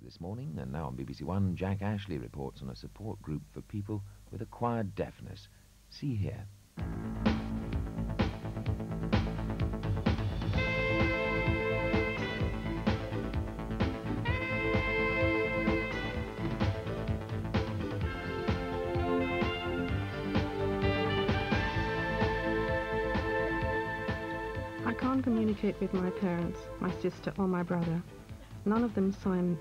this morning, and now on BBC One, Jack Ashley reports on a support group for people with acquired deafness. See here. I can't communicate with my parents, my sister or my brother. None of them sign.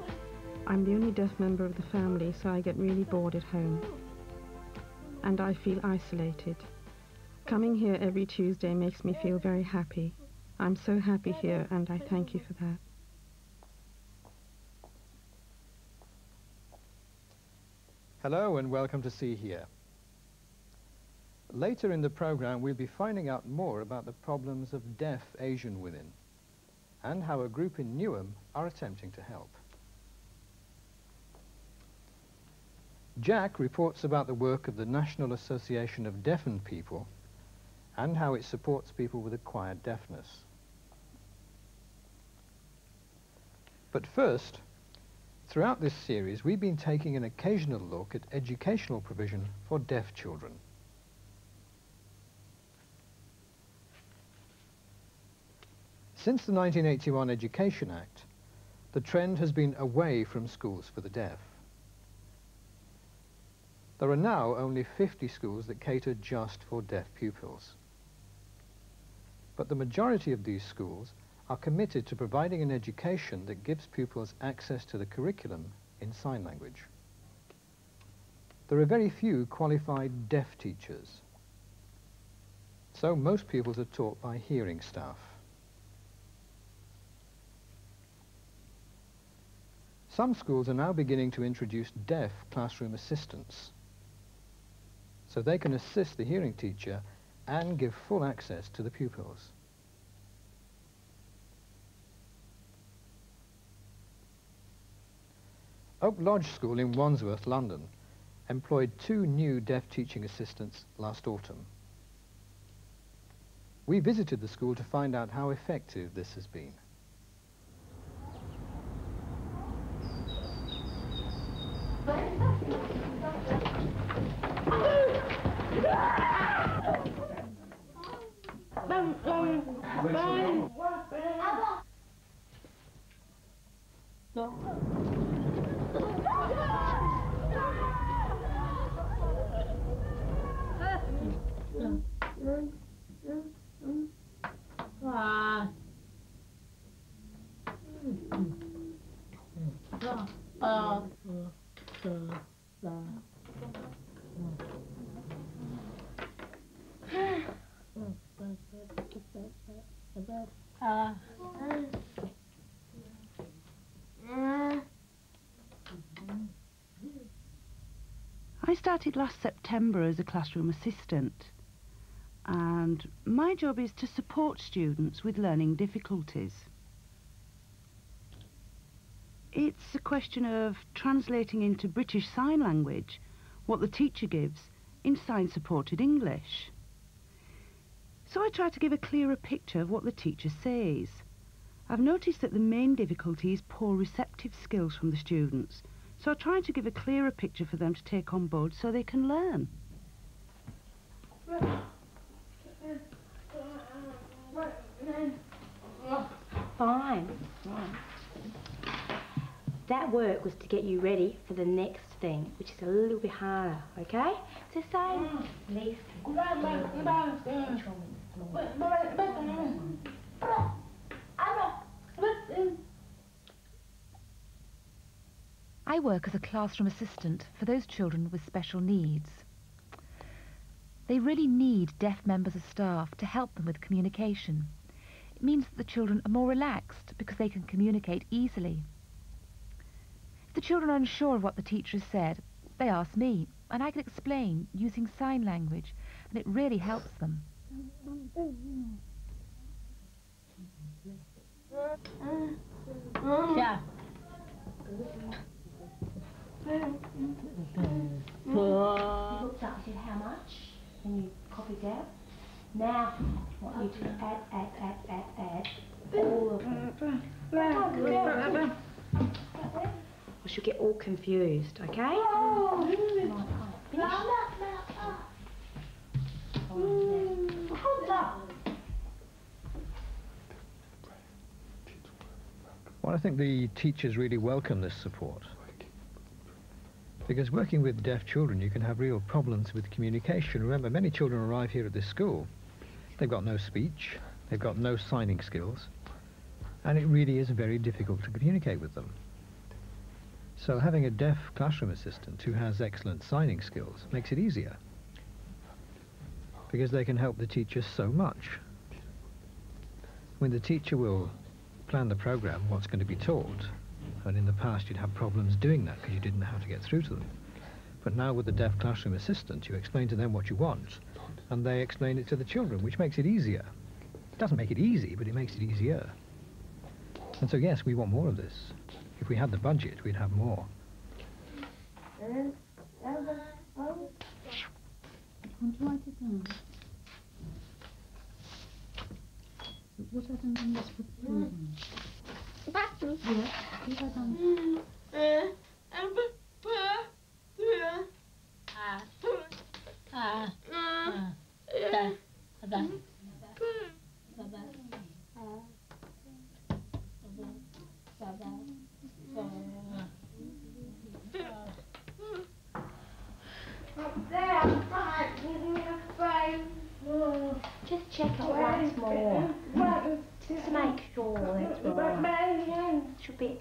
I'm the only deaf member of the family, so I get really bored at home. And I feel isolated. Coming here every Tuesday makes me feel very happy. I'm so happy here, and I thank you for that. Hello and welcome to See Here. Later in the program we'll be finding out more about the problems of deaf Asian women and how a group in Newham are attempting to help. Jack reports about the work of the National Association of Deafened People and how it supports people with acquired deafness. But first, throughout this series we've been taking an occasional look at educational provision for deaf children. Since the 1981 Education Act, the trend has been away from schools for the deaf. There are now only 50 schools that cater just for deaf pupils. But the majority of these schools are committed to providing an education that gives pupils access to the curriculum in sign language. There are very few qualified deaf teachers, so most pupils are taught by hearing staff. Some schools are now beginning to introduce deaf classroom assistants, so they can assist the hearing teacher and give full access to the pupils. Oak Lodge School in Wandsworth, London, employed 2 new deaf teaching assistants last autumn. We visited the school to find out how effective this has been. I started last September as a classroom assistant, and my job is to support students with learning difficulties. It's a question of translating into British Sign Language what the teacher gives in sign-supported English. So I try to give a clearer picture of what the teacher says. I've noticed that the main difficulty is poor receptive skills from the students, so I try to give a clearer picture for them to take on board so they can learn. Fine. That work was to get you ready for the next thing, which is a little bit harder, okay? So say, listen. I work as a classroom assistant for those children with special needs. They really need deaf members of staff to help them with communication. It means that the children are more relaxed because they can communicate easily. If the children are unsure of what the teacher has said, they ask me, and I can explain using sign language, and it really helps them. Yeah. You looked up and said how much, and you copied out. Now, I want you to add all of them. or she'll get all confused, okay? Finish? Well, I think the teachers really welcome this support. Because working with deaf children, you can have real problems with communication. Remember, many children arrive here at this school. They've got no speech, they've got no signing skills, and it really is very difficult to communicate with them. So having a deaf classroom assistant who has excellent signing skills makes it easier, because they can help the teacher so much. When the teacher will plan the program, what's going to be taught, and in the past you'd have problems doing that because you didn't know how to get through to them. But now with the deaf classroom assistant, you explain to them what you want, and they explain it to the children, which makes it easier. It doesn't make it easy, but it makes it easier. And so yes, we want more of this. If we had the budget, we'd have more. Just check it once more. Just to make sure that's right. Should be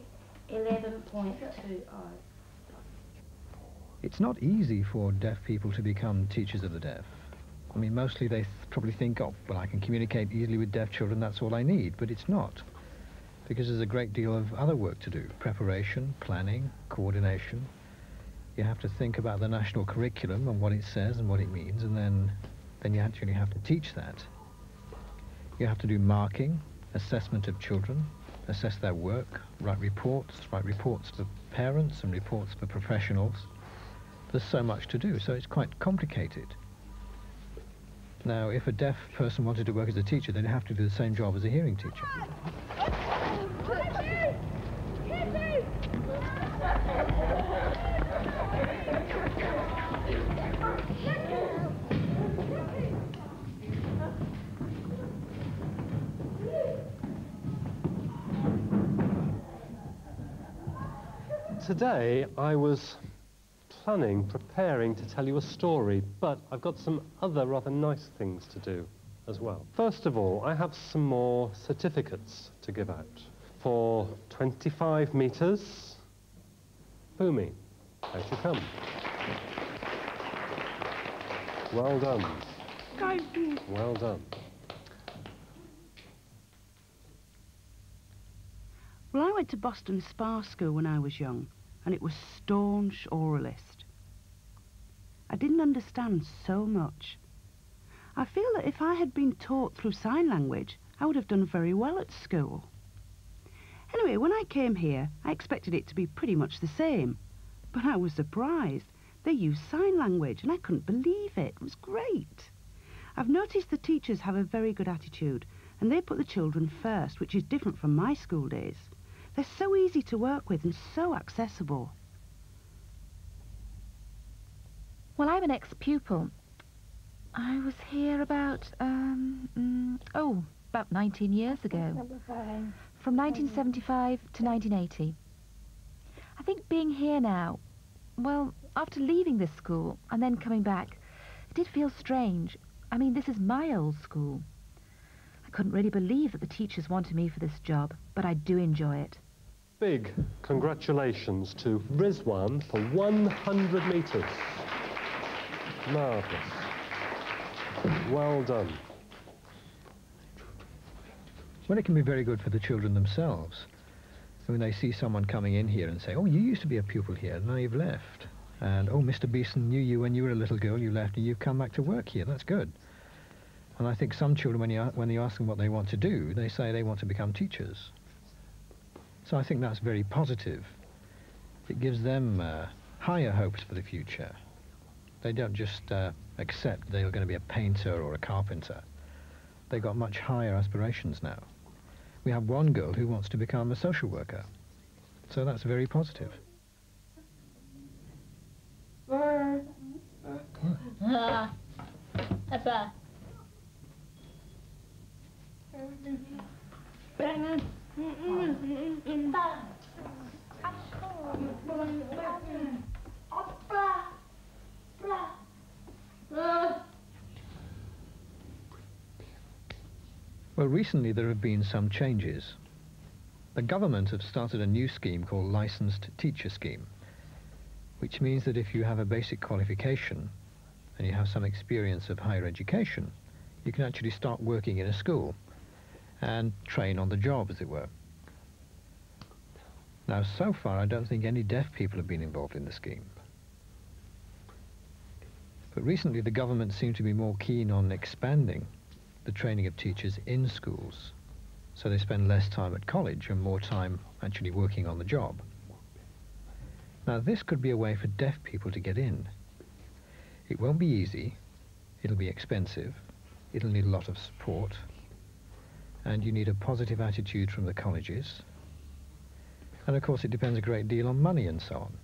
11.20. It's not easy for deaf people to become teachers of the deaf. I mean, mostly they probably think, oh, well, I can communicate easily with deaf children, that's all I need. But it's not, because there's a great deal of other work to do. Preparation, planning, coordination. You have to think about the national curriculum and what it says and what it means, and then you actually have to teach that. You have to do marking, assessment of children, assess their work, write reports for parents and reports for professionals. There's so much to do, so it's quite complicated. Now, if a deaf person wanted to work as a teacher, they'd have to do the same job as a hearing teacher. Today I was preparing to tell you a story, but I've got some other rather nice things to do as well. First of all, I have some more certificates to give out. For 25 metres, Bhumi, out you come. Well done. Thank you. Well done. Well, I went to Boston Spa School when I was young, and it was staunch oralist. I didn't understand so much. I feel that if I had been taught through sign language, I would have done very well at school. Anyway, when I came here, I expected it to be pretty much the same, but I was surprised. They use sign language, and I couldn't believe it. It was great. I've noticed the teachers have a very good attitude, and they put the children first, which is different from my school days. They're so easy to work with and so accessible. Well, I'm an ex-pupil. I was here about 19 years ago. From 1975 to 1980. I think being here now, well, after leaving this school and then coming back, it did feel strange. I mean, this is my old school. I couldn't really believe that the teachers wanted me for this job, but I do enjoy it. Big congratulations to Rizwan for 100 metres. Marvellous. Well done. Well, it can be very good for the children themselves. When they see someone coming in here and say, oh, you used to be a pupil here, now you've left. And, oh, Mr. Beeson knew you when you were a little girl, you left and you've come back to work here. That's good. And I think some children, when you ask them what they want to do, they say they want to become teachers. So I think that's very positive. It gives them higher hopes for the future. They don't just accept they're going to be a painter or a carpenter. They've got much higher aspirations now. We have one girl who wants to become a social worker. So that's very positive. Apa? Well, recently there have been some changes. The government have started a new scheme called Licensed Teacher Scheme, which means that if you have a basic qualification and you have some experience of higher education, you can actually start working in a school and train on the job, as it were. Now, so far, I don't think any deaf people have been involved in the scheme. But recently, the government seemed to be more keen on expanding the training of teachers in schools, so they spend less time at college and more time actually working on the job. Now, this could be a way for deaf people to get in. It won't be easy, it'll be expensive, it'll need a lot of support, and you need a positive attitude from the colleges. And of course it depends a great deal on money and so on.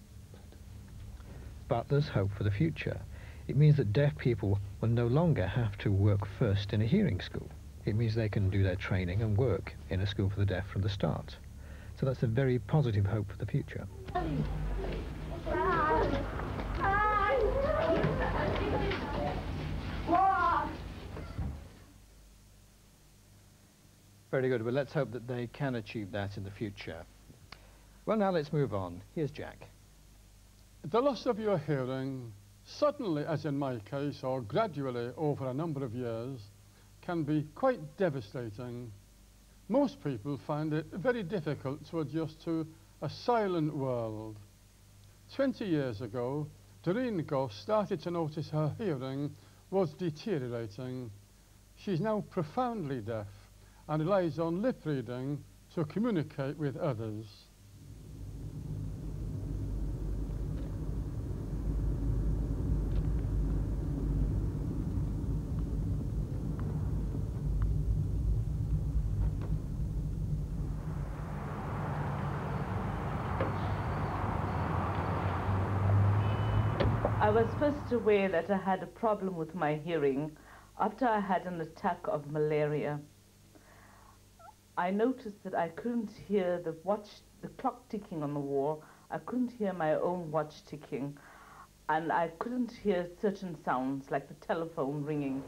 But there's hope for the future. It means that deaf people will no longer have to work first in a hearing school. It means they can do their training and work in a school for the deaf from the start. So that's a very positive hope for the future. Very good. Well, let's hope that they can achieve that in the future. Well, now let's move on. Here's Jack. The loss of your hearing, suddenly as in my case, or gradually over a number of years, can be quite devastating. Most people find it very difficult to adjust to a silent world. 20 years ago, Doreen Goss started to notice her hearing was deteriorating. She's now profoundly deaf and relies on lip reading to communicate with others. I was first aware that I had a problem with my hearing after I had an attack of malaria. I noticed that I couldn't hear the clock ticking on the wall. I couldn't hear my own watch ticking, and I couldn't hear certain sounds like the telephone ringing.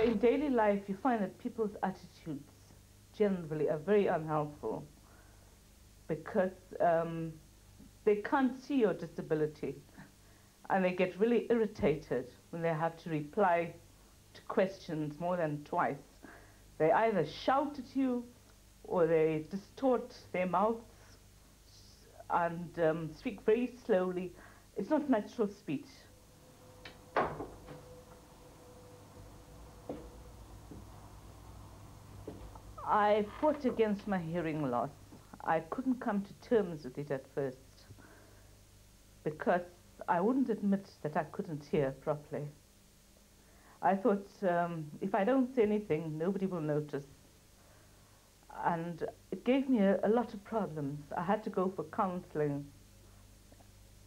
In daily life, you find that people's attitudes generally are very unhelpful because they can't see your disability, and they get really irritated when they have to reply to questions more than twice. They either shout at you or they distort their mouths and speak very slowly. It's not natural speech. I fought against my hearing loss. I couldn't come to terms with it at first because I wouldn't admit that I couldn't hear properly. I thought, if I don't say anything, nobody will notice. And it gave me a lot of problems. I had to go for counseling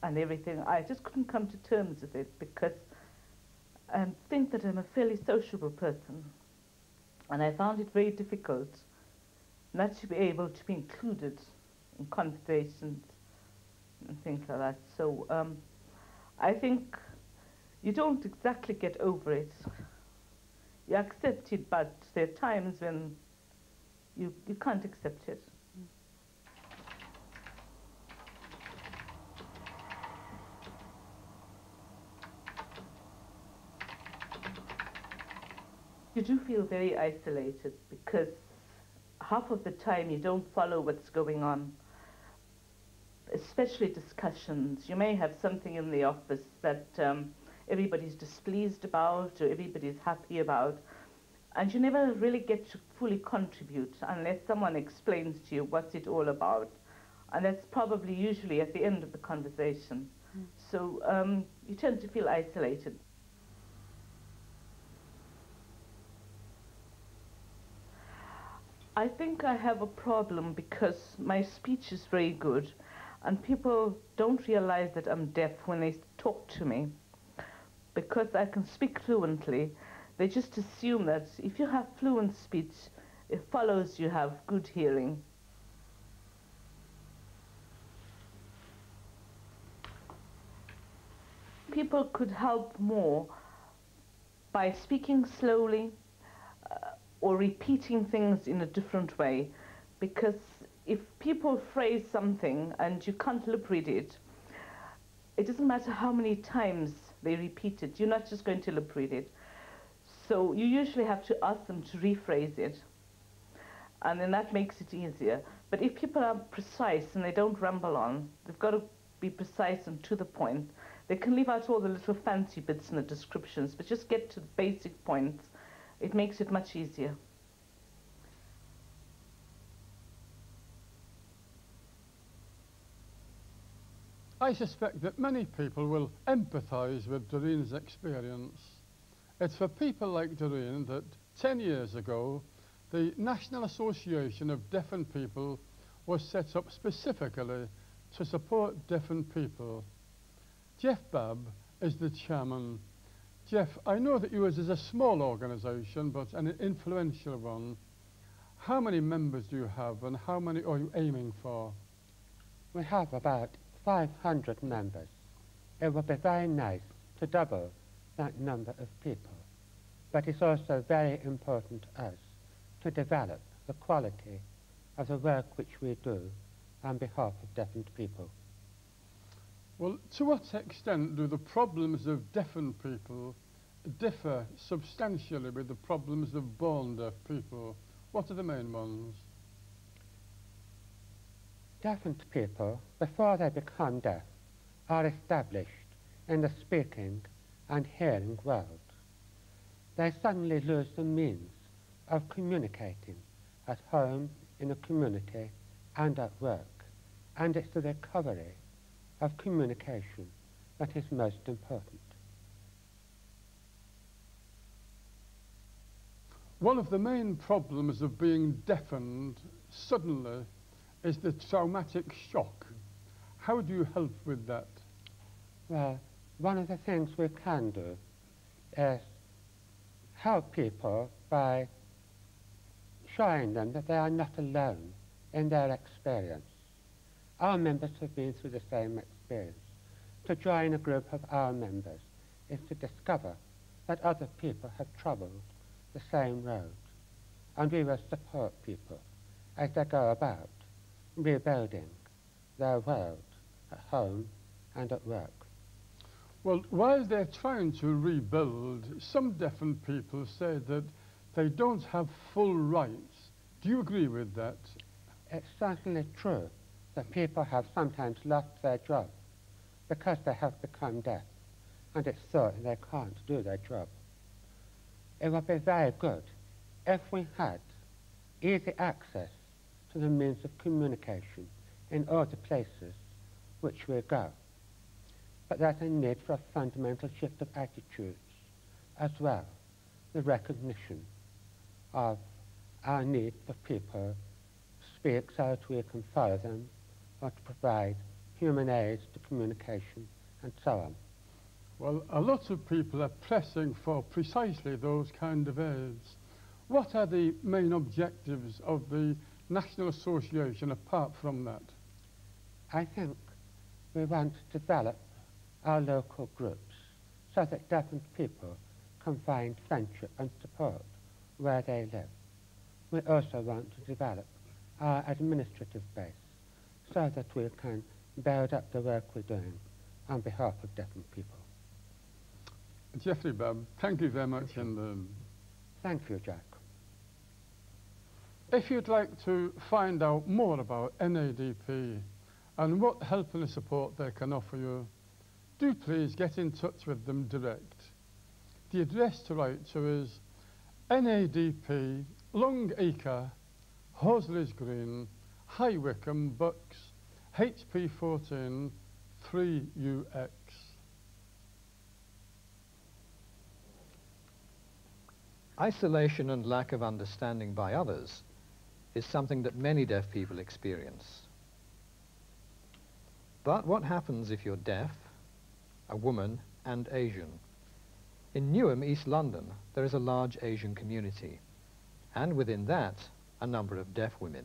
and everything. I just couldn't come to terms with it because I think that I'm a fairly sociable person. And I found it very difficult not to be able to be included in conversations and things like that. So I think you don't exactly get over it. You accept it, but there are times when you can't accept it. You do feel very isolated because half of the time you don't follow what's going on, especially discussions. You may have something in the office that everybody's displeased about or everybody's happy about, and you never really get to fully contribute unless someone explains to you what's it all about, and that's probably usually at the end of the conversation. So you tend to feel isolated. I think I have a problem because my speech is very good And people don't realize that I'm deaf when they talk to me. Because I can speak fluently, they just assume that if you have fluent speech, it follows you have good hearing. People could help more by speaking slowly or repeating things in a different way, because if people phrase something and you can't lip read it, it doesn't matter how many times they repeat it, you're not just going to lip read it. So you usually have to ask them to rephrase it, and then that makes it easier. But if people are precise and they don't ramble on, they've got to be precise and to the point. They can leave out all the little fancy bits in the descriptions, but just get to the basic points. It makes it much easier. I suspect that many people will empathise with Doreen's experience. It's for people like Doreen that 10 years ago, the National Association of Deafened People was set up specifically to support deafened people. Jeff Babb is the chairman. Jeff, I know that yours is a small organisation, but an influential one. How many members do you have, and how many are you aiming for? We have about 500 members. It would be very nice to double that number of people, but it's also very important to us to develop the quality of the work which we do on behalf of deafened people. Well, to what extent do the problems of deafened people differ substantially with the problems of born deaf people? What are the main ones? Deafened people, before they become deaf, are established in the speaking and hearing world. They suddenly lose the means of communicating at home, in a community, and at work, and it's the recovery of communication that is most important. One of the main problems of being deafened suddenly is the traumatic shock. How do you help with that? Well, one of the things we can do is help people by showing them that they are not alone in their experience. Our members have been through the same experience. To join a group of our members is to discover that other people have travelled the same road, and we will support people as they go about rebuilding their world at home and at work. Well, while they're trying to rebuild, some deafened people say that they don't have full rights. Do you agree with that? It's certainly true that people have sometimes lost their job because they have become deaf, and it's thought they can't do their job. It would be very good if we had easy access to the means of communication in all the places which we go. But there's a need for a fundamental shift of attitudes as well, the recognition of our need for people to speak so that we can follow them, or to provide human aids to communication, and so on. Well, a lot of people are pressing for precisely those kind of aids. What are the main objectives of the National Association apart from that? I think we want to develop our local groups so that deafened people can find friendship and support where they live. We also want to develop our administrative base so that we can build up the work we're doing on behalf of deafened people. Geoffrey Babb, thank you very much indeed. Thank you, Jack. If you'd like to find out more about NADP and what help and support they can offer you, do please get in touch with them direct. The address to write to is NADP, Long Acre, Horsley's Green, High Wycombe, Bucks, HP 14 3UX. Isolation and lack of understanding by others is something that many deaf people experience. But what happens if you're deaf, a woman, and Asian? In Newham, East London, there is a large Asian community, and within that, a number of deaf women.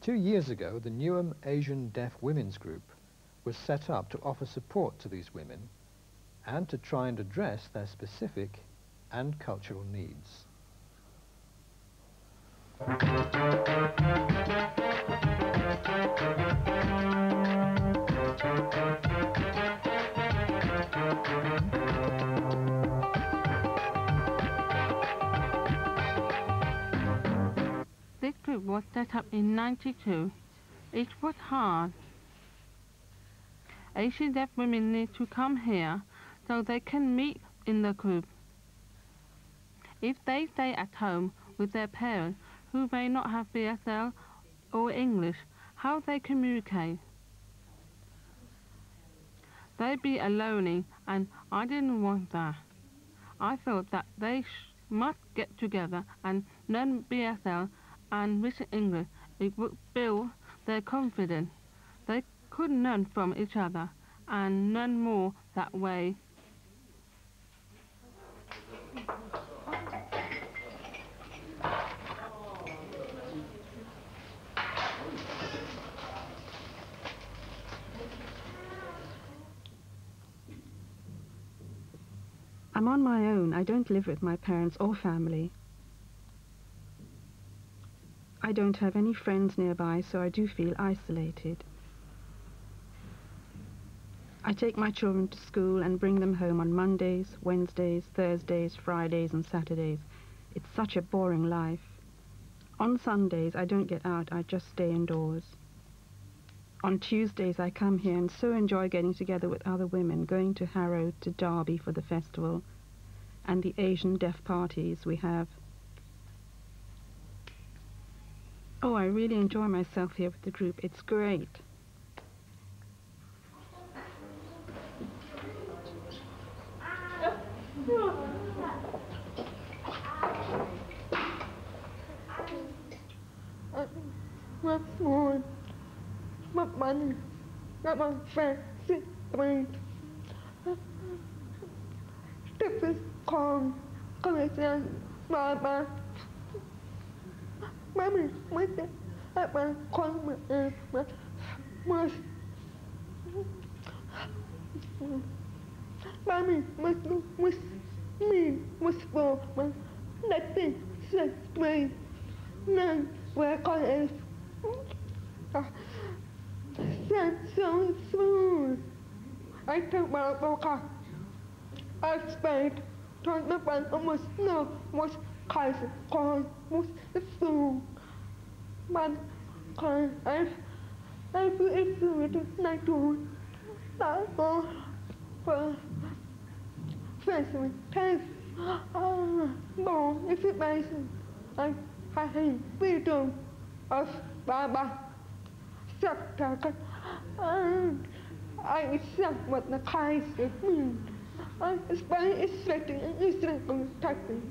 2 years ago, the Newham Asian Deaf Women's Group was set up to offer support to these women and to try and address their specific and cultural needs. This group was set up in '92. It was hard. Asian deaf women need to come here so they can meet in the group. If they stay at home with their parents who may not have BSL or English, how they communicate? They'd be alone, and I didn't want that. I felt that they must get together and learn BSL and written English. It would build their confidence. They could learn from each other and learn more that way. I'm on my own. I don't live with my parents or family. I don't have any friends nearby, so I do feel isolated. I take my children to school and bring them home on Mondays, Wednesdays, Thursdays, Fridays and Saturdays. It's such a boring life. On Sundays I don't get out, I just stay indoors. On Tuesdays I come here and so enjoy getting together with other women, going to Harrow, to Derby for the festival, and the Asian deaf parties we have. Oh, I really enjoy myself here with the group. It's great. What's more, what money, got my fancy brain. This is called collection, my mommy, with it, at my corner, was mommy was me, was for my nothing, said me, none, where I is. That's so smooth. I took my boca. I spent told the one almost no was Kaiser called was the fool. But I feel it's with night to that all for facing taste. No, if it makes I hate freedom of Baba. I accept what the Kaiser means. I aspire expecting and expecting.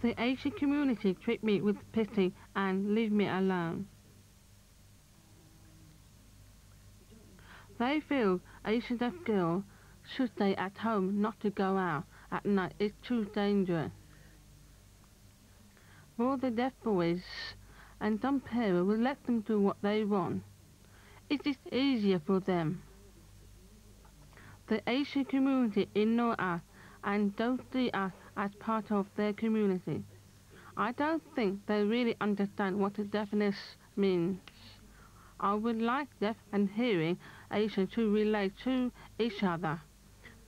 The Asian community treat me with pity and leave me alone. They feel Asian deaf girls should stay at home, not to go out at night. It's too dangerous. For the deaf boys, and some parents will let them do what they want. It is easier for them. The Asian community ignore us and don't see us as part of their community. I don't think they really understand what the deafness means. I would like deaf and hearing Asians to relate to each other,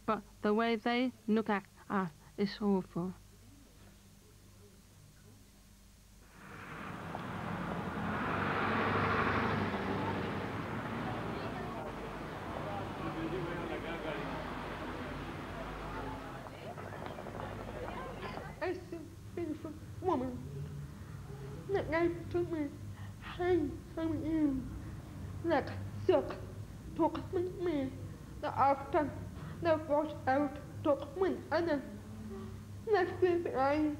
but the way they look at us is awful. I see a beautiful woman that gave to me, hey, how are you? Like silk, took me, the after, the wash out, took me, and then next day I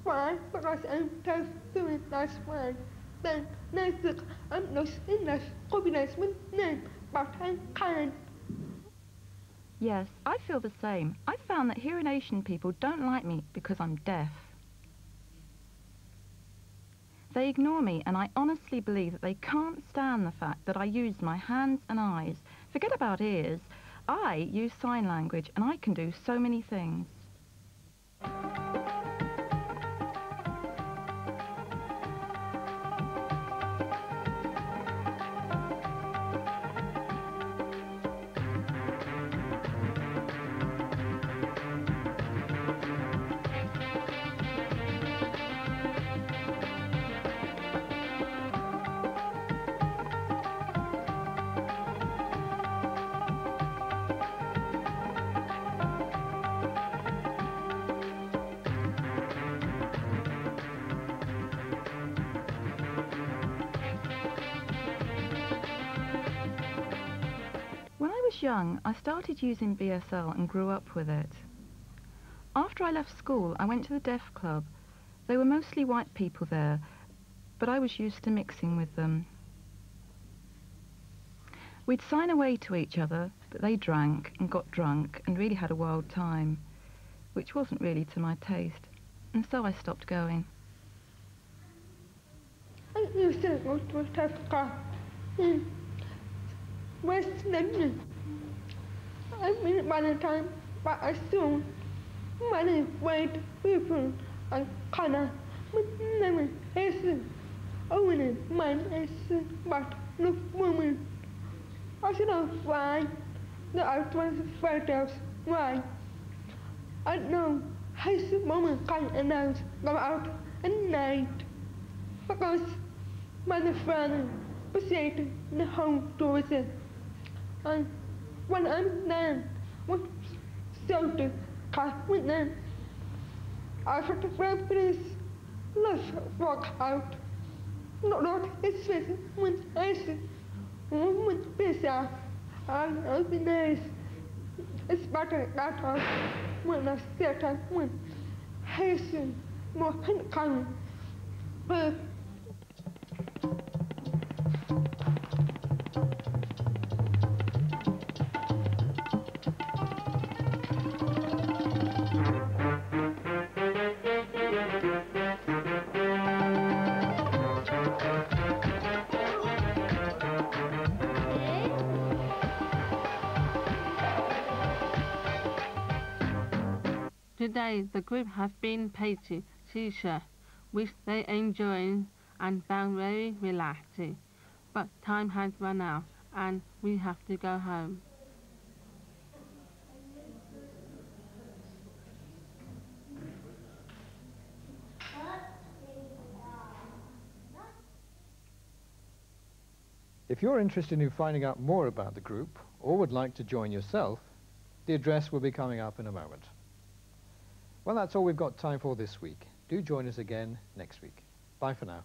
Why? Because I'm told to it, that's why. Then, next week, I'm not in this combination name, but I can't. Yes, I feel the same. I found that hearing Asian people don't like me because I'm deaf. They ignore me, and I honestly believe that they can't stand the fact that I use my hands and eyes. Forget about ears. I use sign language, and I can do so many things. When I was young, I started using BSL and grew up with it. After I left school, I went to the Deaf Club. They were mostly white people there, but I was used to mixing with them. We'd sign away to each other, but they drank and got drunk and really had a wild time, which wasn't really to my taste, and so I stopped going. I used to go to a Deaf Club in West London. I've been by the time, but I saw many white people and color with never Asian, only man Asian, but no woman. I don't know why the art was afraid of why. I know Asian woman can't announce go out at night because my father appreciated the home tourism. And when I'm there, with shelter, with them, I have to grab this, let's walk out. Not it's when I see woman pizza, and I'll be nice. It's better that out when I sit and when Haitian, more kind. Today, the group have been painting T-shirt, which they enjoyed and found very relaxing. But time has run out, and we have to go home. If you're interested in finding out more about the group, or would like to join yourself, the address will be coming up in a moment. Well, that's all we've got time for this week. Do join us again next week. Bye for now.